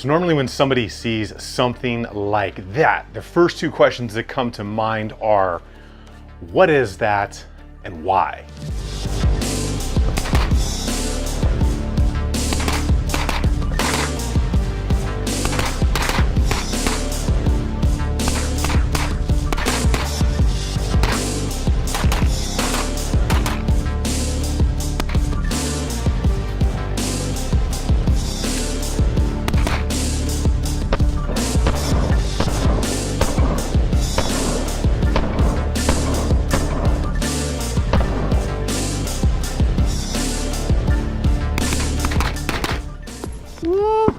So normally when somebody sees something like that, the first two questions that come to mind are, what is that and why?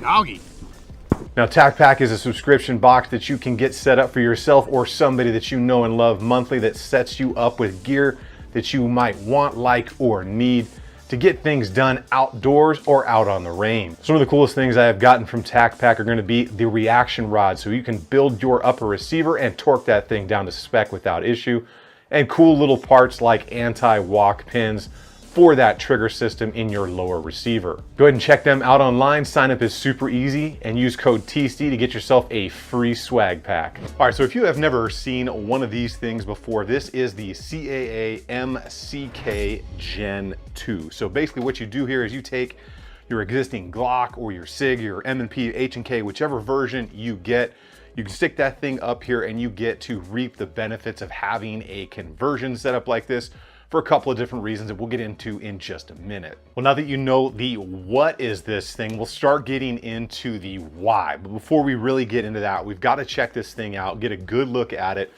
Doggy. Now, TacPack is a subscription box that you can get set up for yourself or somebody that you know and love monthly that sets you up with gear that you might want, like, or need to get things done outdoors or out on the range. Some of the coolest things I have gotten from TacPack are going to be the reaction rod, so you can build your upper receiver and torque that thing down to spec without issue, and cool little parts like anti-walk pins for that trigger system in your lower receiver. Go ahead and check them out online. Sign up is super easy and use code TC to get yourself a free swag pack. All right, so if you have never seen one of these things before, this is the CAA MCK Gen 2. So basically what you do here is you take your existing Glock or your SIG, your M&P, H&K, whichever version you get, you can stick that thing up here and you get to reap the benefits of having a conversion setup like this for a couple of different reasons that we'll get into in just a minute. Well, now that you know the what is this thing, we'll start getting into the why. But before we really get into that, we've got to check this thing out, get a good look at it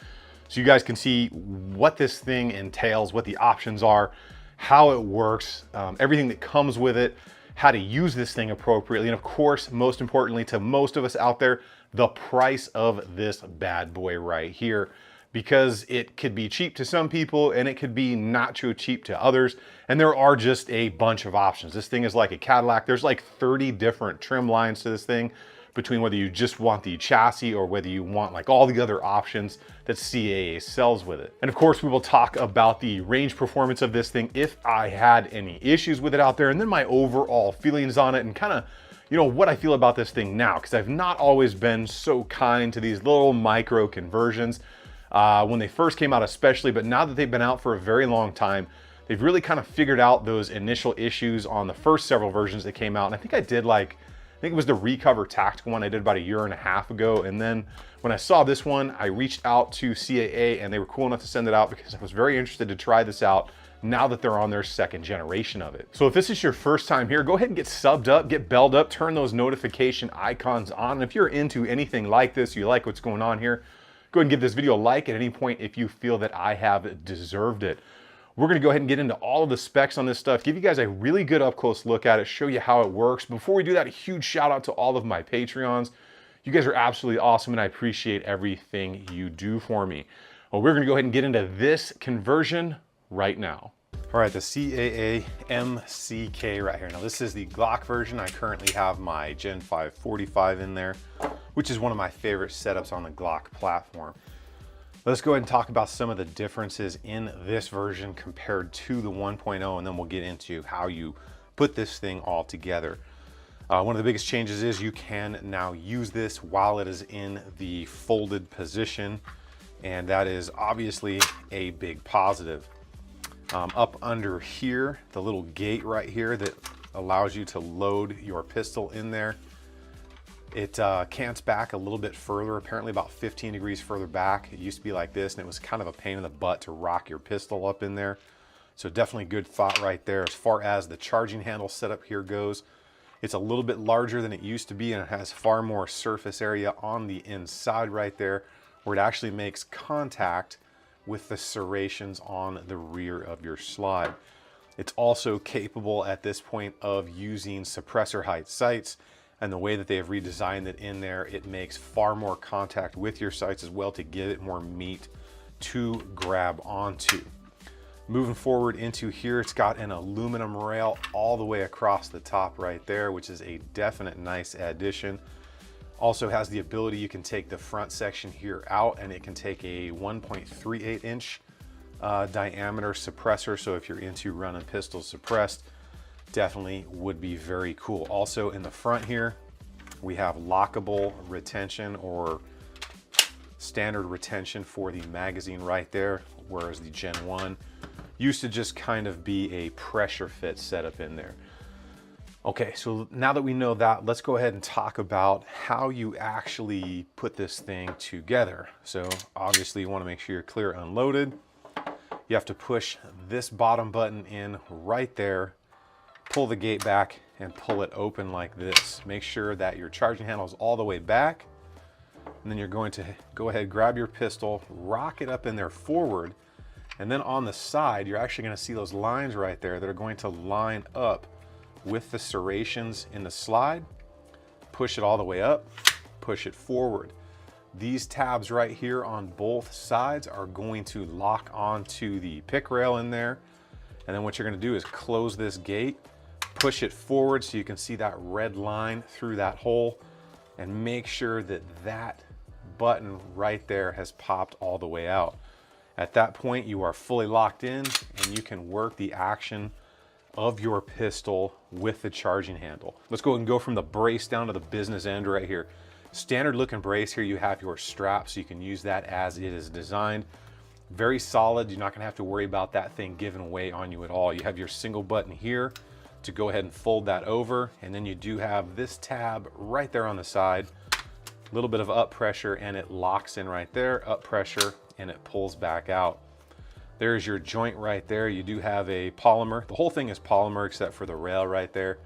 so you guys can see what this thing entails, what the options are, how it works, everything that comes with it, how to use this thing appropriately, and of course, most importantly to most of us out there, the price of this bad boy right here, because it could be cheap to some people and it could be not too cheap to others. And there are just a bunch of options. This thing is like a Cadillac. There's like 30 different trim lines to this thing, between whether you just want the chassis or whether you want like all the other options that CAA sells with it. And of course, we will talk about the range performance of this thing if I had any issues with it out there, and then my overall feelings on it and kind of, you know, what I feel about this thing now, because I've not always been so kind to these little micro conversions. When they first came out especially, but now that they've been out for a very long time, they've really kind of figured out those initial issues on the first several versions that came out. And I think I did I think it was the Recover Tactical one I did about 1.5 years ago. And then when I saw this one, I reached out to CAA and they were cool enough to send it out because I was very interested to try this out now that they're on their second generation of it. So if this is your first time here, go ahead and get subbed up, get belled up, turn those notification icons on. And if you're into anything like this, you like what's going on here, go ahead and give this video a like at any point if you feel that I have deserved it. We're gonna go ahead and get into all of the specs on this stuff, give you guys a really good up close look at it, show you how it works. Before we do that, a huge shout out to all of my Patreons. You guys are absolutely awesome and I appreciate everything you do for me. Well, we're gonna go ahead and get into this conversion right now. All right, the CAA MCK right here. Now this is the Glock version. I currently have my Gen 5 45 in there, which is one of my favorite setups on the Glock platform. Let's go ahead and talk about some of the differences in this version compared to the 1.0, and then we'll get into how you put this thing all together. One of the biggest changes is you can now use this while it is in the folded position, and that is obviously a big positive. Up under here, the little gate right here that allows you to load your pistol in there. It cants back a little bit further, apparently about 15 degrees further back. It used to be like this, and it was kind of a pain in the butt to rock your pistol up in there. So definitely good thought right there. As far as the charging handle setup here goes, it's a little bit larger than it used to be, and it has far more surface area on the inside right there, where it actually makes contact with the serrations on the rear of your slide. It's also capable at this point of using suppressor height sights, and the way that they have redesigned it in there, it makes far more contact with your sights as well to give it more meat to grab onto. Moving forward into here, it's got an aluminum rail all the way across the top right there, which is a definite nice addition. Also has the ability, you can take the front section here out and it can take a 1.38 inch diameter suppressor. So if you're into running pistols suppressed, definitely would be very cool. Also in the front here, We have lockable retention or standard retention for the magazine right there, whereas the Gen 1 used to just kind of be a pressure fit setup in there. Okay, so now that we know that, let's go ahead and talk about how you actually put this thing together. So obviously you want to make sure you're clear unloaded. You have to push this bottom button in right there, pull the gate back and pull it open like this. Make sure that your charging handle is all the way back. And then you're going to go ahead, grab your pistol, rock it up in there forward. And then on the side, you're actually going to see those lines right there that are going to line up with the serrations in the slide. Push it all the way up, push it forward. These tabs right here on both sides are going to lock onto the pick rail in there. And then what you're going to do is close this gate, push it forward so you can see that red line through that hole, and make sure that that button right there has popped all the way out. At that point, you are fully locked in and you can work the action of your pistol with the charging handle. Let's go ahead and go from the brace down to the business end right here. Standard looking brace here, you have your strap so you can use that as it is designed. Very solid, you're not gonna have to worry about that thing giving way on you at all. You have your single button here to go ahead and fold that over, and then you do have this tab right there on the side. A little bit of up pressure and it locks in right there, up pressure, and it pulls back out. There's your joint right there. You do have a polymer. The whole thing is polymer except for the rail right there.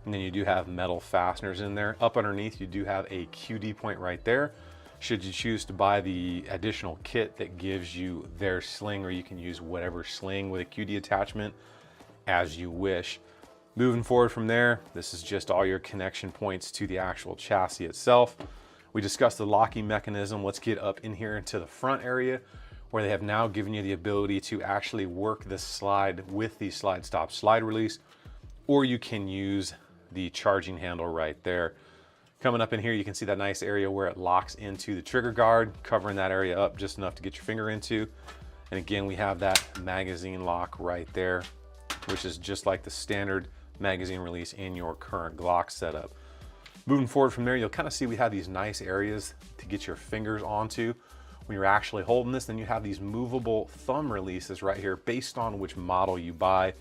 And then you do have metal fasteners in there. Up underneath, you do have a QD point right there. Should you choose to buy the additional kit that gives you their sling, or you can use whatever sling with a QD attachment as you wish. Moving forward from there, this is just all your connection points to the actual chassis itself. We discussed the locking mechanism. Let's get up in here into the front area, where they have now given you the ability to actually work the slide with the slide stop slide release, or you can use the charging handle right there. Coming up in here, you can see that nice area where it locks into the trigger guard, covering that area up just enough to get your finger into. And again, we have that magazine lock right there, which is just like the standard magazine release in your current Glock setup. Moving forward from there, you'll kind of see we have these nice areas to get your fingers onto when you're actually holding this. Then you have these movable thumb releases right here based on which model you buy.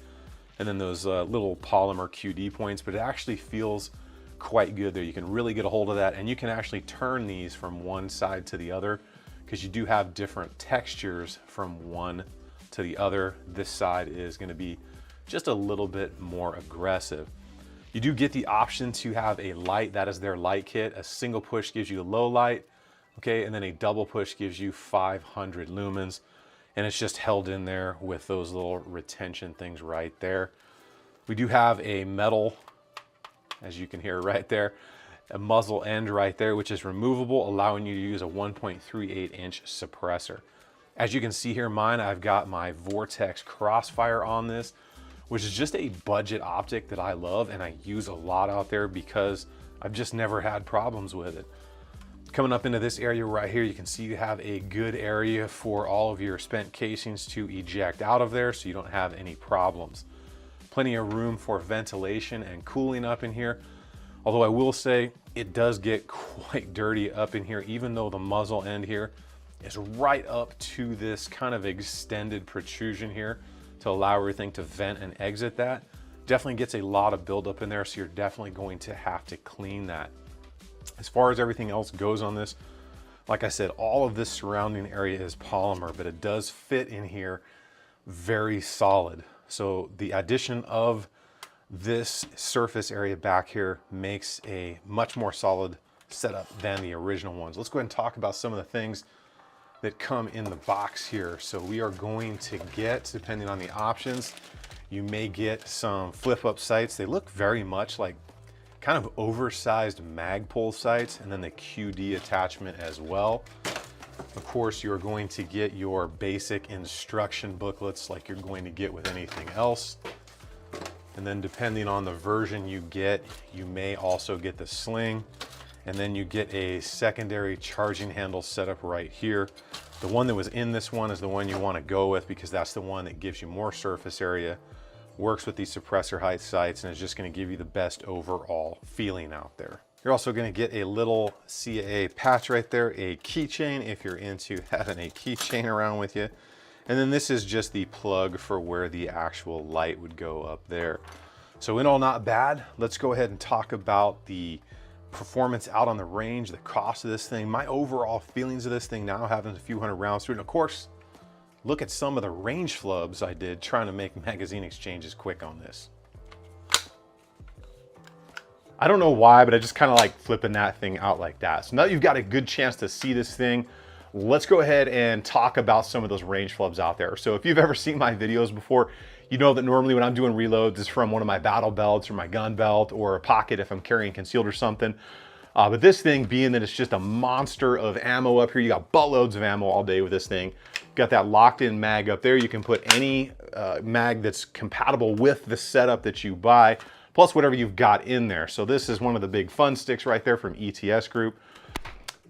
And then those little polymer QD points, but it actually feels quite good there. You can really get a hold of that, and you can actually turn these from one side to the other because you do have different textures from one to the other. This side is going to be just a little bit more aggressive. You do get the option to have a light. That is their light kit. A single push gives you a low light, okay, and then a double push gives you 500 lumens, and it's just held in there with those little retention things right there. We do have a metal, as you can hear right there, a muzzle end right there, which is removable, allowing you to use a 1.38 inch suppressor. As you can see here, mine, I've got my Vortex Crossfire on this, which is just a budget optic that I love and I use a lot out there because I've just never had problems with it. Coming up into this area right here, you can see you have a good area for all of your spent casings to eject out of there so you don't have any problems. Plenty of room for ventilation and cooling up in here. Although I will say it does get quite dirty up in here, even though the muzzle end here is right up to this kind of extended protrusion here to allow everything to vent and exit that. Definitely gets a lot of buildup in there, so you're definitely going to have to clean that. As far as everything else goes on this, like I said, all of this surrounding area is polymer, but it does fit in here very solid. So the addition of this surface area back here makes a much more solid setup than the original ones. Let's go ahead and talk about some of the things that come in the box here. So we are going to get, depending on the options, you may get some flip up sights. They look very much like kind of oversized Magpul sights, and then the QD attachment as well. Of course, you're going to get your basic instruction booklets like you're going to get with anything else. And then depending on the version you get, you may also get the sling. And then you get a secondary charging handle setup right here. The one that was in this one is the one you want to go with because that's the one that gives you more surface area, works with the suppressor height sights, and is just going to give you the best overall feeling out there. You're also going to get a little CAA patch right there, a keychain if you're into having a keychain around with you. And then this is just the plug for where the actual light would go up there. So in all, not bad. Let's go ahead and talk about the performance out on the range, the cost of this thing, my overall feelings of this thing now having a few hundred rounds through it. And of course, look at some of the range flubs I did trying to make magazine exchanges quick on this. I don't know why, but I just kind of like flipping that thing out like that. So now that you've got a good chance to see this thing, let's go ahead and talk about some of those range flubs out there. So if you've ever seen my videos before, you know that normally when I'm doing reloads, it's from one of my battle belts or my gun belt or a pocket if I'm carrying concealed or something. But this thing, being that it's just a monster of ammo up here, you got buttloads of ammo all day with this thing. Got that locked in mag up there. You can put any mag that's compatible with the setup that you buy, plus whatever you've got in there. So this is one of the big fun sticks right there from ETS Group.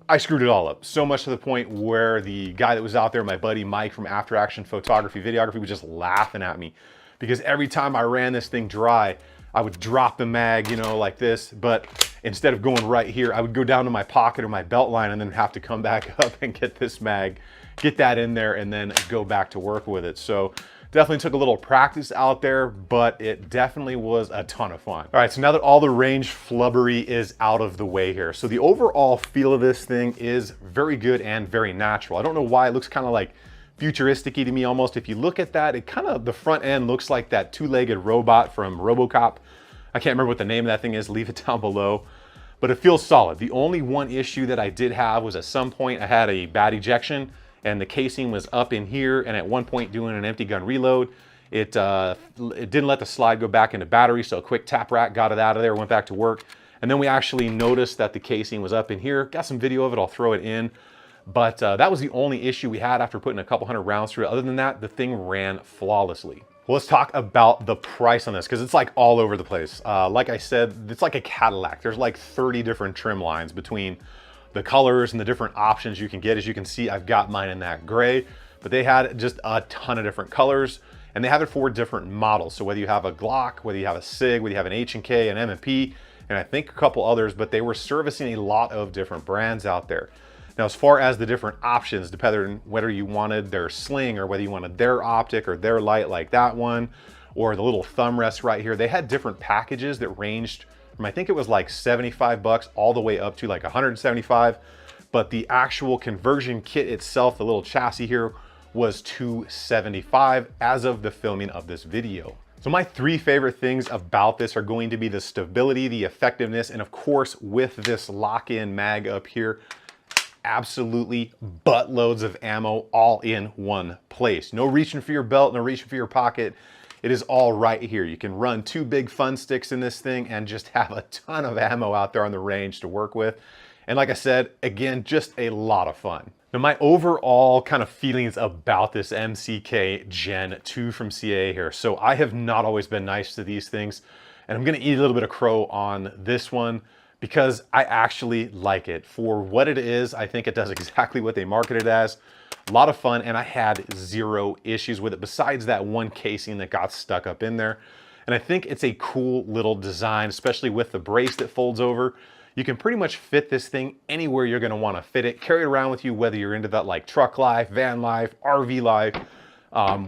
I screwed it all up, so much to the point where the guy that was out there, my buddy Mike from After Action Photography, Videography, was just laughing at me because every time I ran this thing dry, I would drop the mag, you know, like this, but instead of going right here, I would go down to my pocket or my belt line and then have to come back up and get this mag, get that in there, and then go back to work with it. So definitely took a little practice out there, but it definitely was a ton of fun. All right, so now that all the range flubbery is out of the way here, so the overall feel of this thing is very good and very natural. I don't know why it looks kind of like futuristic-y to me almost. If you look at that, it kind of, the front end looks like that two-legged robot from RoboCop. I can't remember what the name of that thing is, leave it down below. But it feels solid. The only one issue that I did have was at some point I had a bad ejection and the casing was up in here, and at one point doing an empty gun reload, it didn't let the slide go back into battery, so a quick tap rack got it out of there, went back to work. And then we actually noticed that the casing was up in here. Got some video of it, I'll throw it in. But that was the only issue we had after putting a couple hundred rounds through it. Other than that, the thing ran flawlessly. Well, let's talk about the price on this, because it's like all over the place. Like I said, it's like a Cadillac. There's like 30 different trim lines between the colors and the different options you can get. As you can see, I've got mine in that gray, but they had just a ton of different colors, and they have it for different models. So whether you have a Glock, whether you have a SIG, whether you have an H&K, an M&P, and I think a couple others, but they were servicing a lot of different brands out there. Now, as far as the different options, depending on whether you wanted their sling or whether you wanted their optic or their light like that one, or the little thumb rest right here, they had different packages that ranged from, I think it was like 75 bucks all the way up to like 175. But the actual conversion kit itself, the little chassis here, was $275 as of the filming of this video. So my three favorite things about this are going to be the stability, the effectiveness, and of course with this lock-in mag up here, absolutely buttloads of ammo all in one place. No reaching for your belt, no reaching for your pocket. It is all right here. You can run two big fun sticks in this thing and just have a ton of ammo out there on the range to work with. And like I said, again, just a lot of fun. Now, my overall kind of feelings about this MCK Gen 2 from CAA here. So I have not always been nice to these things, and I'm gonna eat a little bit of crow on this one because I actually like it. For what it is, I think it does exactly what they marketed it as. A lot of fun, and I had zero issues with it besides that one casing that got stuck up in there. And I think it's a cool little design, especially with the brace that folds over. You can pretty much fit this thing anywhere you're gonna wanna fit it. Carry it around with you, whether you're into that like truck life, van life, RV life,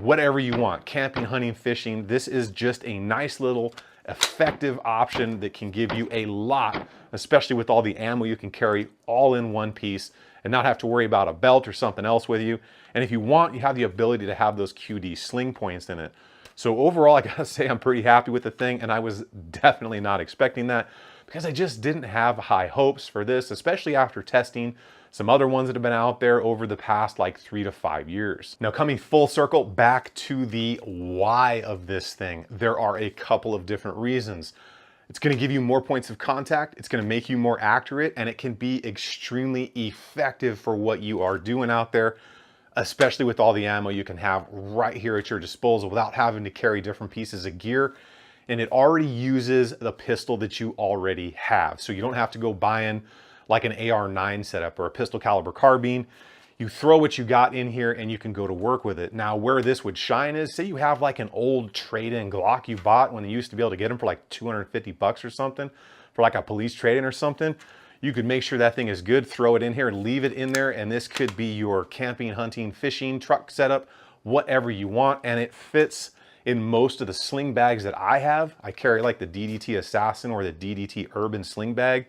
whatever you want, camping, hunting, fishing. This is just a nice little effective option that can give you a lot, especially with all the ammo you can carry all in one piece and not have to worry about a belt or something else with you. And if you want, you have the ability to have those QD sling points in it. So overall, I gotta say I'm pretty happy with the thing, and I was definitely not expecting that because I just didn't have high hopes for this, especially after testing some other ones that have been out there over the past like 3 to 5 years. Now, coming full circle back to the why of this thing, there are a couple of different reasons. It's gonna give you more points of contact, it's gonna make you more accurate, and it can be extremely effective for what you are doing out there, especially with all the ammo you can have right here at your disposal without having to carry different pieces of gear. And it already uses the pistol that you already have. So you don't have to go buying like an AR-9 setup or a pistol caliber carbine. You throw what you got in here and you can go to work with it. Now, where this would shine is, say you have like an old trade-in Glock you bought when you used to be able to get them for like 250 bucks or something. for like a police trade-in or something, you could make sure that thing is good, throw it in here, leave it in there, and this could be your camping, hunting, fishing, truck setup, whatever you want, and it fits in most of the sling bags that I have. I carry like the DDT Assassin or the DDT Urban sling bag.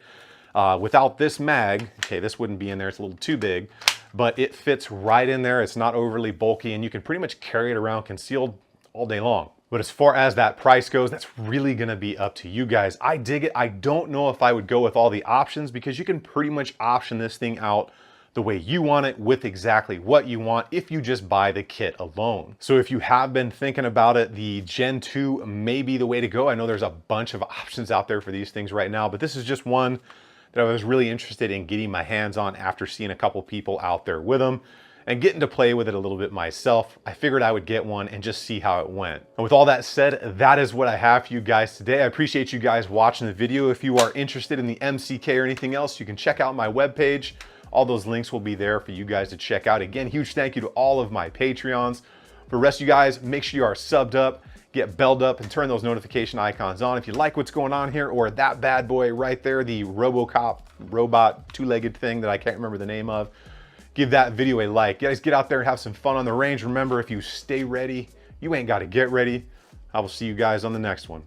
Without this mag, okay, this wouldn't be in there, it's a little too big, but it fits right in there. It's not overly bulky, and you can pretty much carry it around concealed all day long. But as far as that price goes, that's really gonna be up to you guys. I dig it. I don't know if I would go with all the options, because you can pretty much option this thing out the way you want it with exactly what you want if you just buy the kit alone. So if you have been thinking about it, the Gen 2 may be the way to go. I know there's a bunch of options out there for these things right now, but this is just one that I was really interested in getting my hands on after seeing a couple people out there with them and getting to play with it a little bit myself. I figured I would get one and just see how it went. And with all that said, that is what I have for you guys today. I appreciate you guys watching the video. If you are interested in the MCK or anything else, you can check out my webpage. All those links will be there for you guys to check out. Again, huge thank you to all of my Patreons. For the rest of you guys, make sure you are subbed up, get belled up, and turn those notification icons on. If you like what's going on here, or that bad boy right there, the RoboCop robot two-legged thing that I can't remember the name of, give that video a like. You guys get out there and have some fun on the range. Remember, if you stay ready, you ain't got to get ready. I will see you guys on the next one.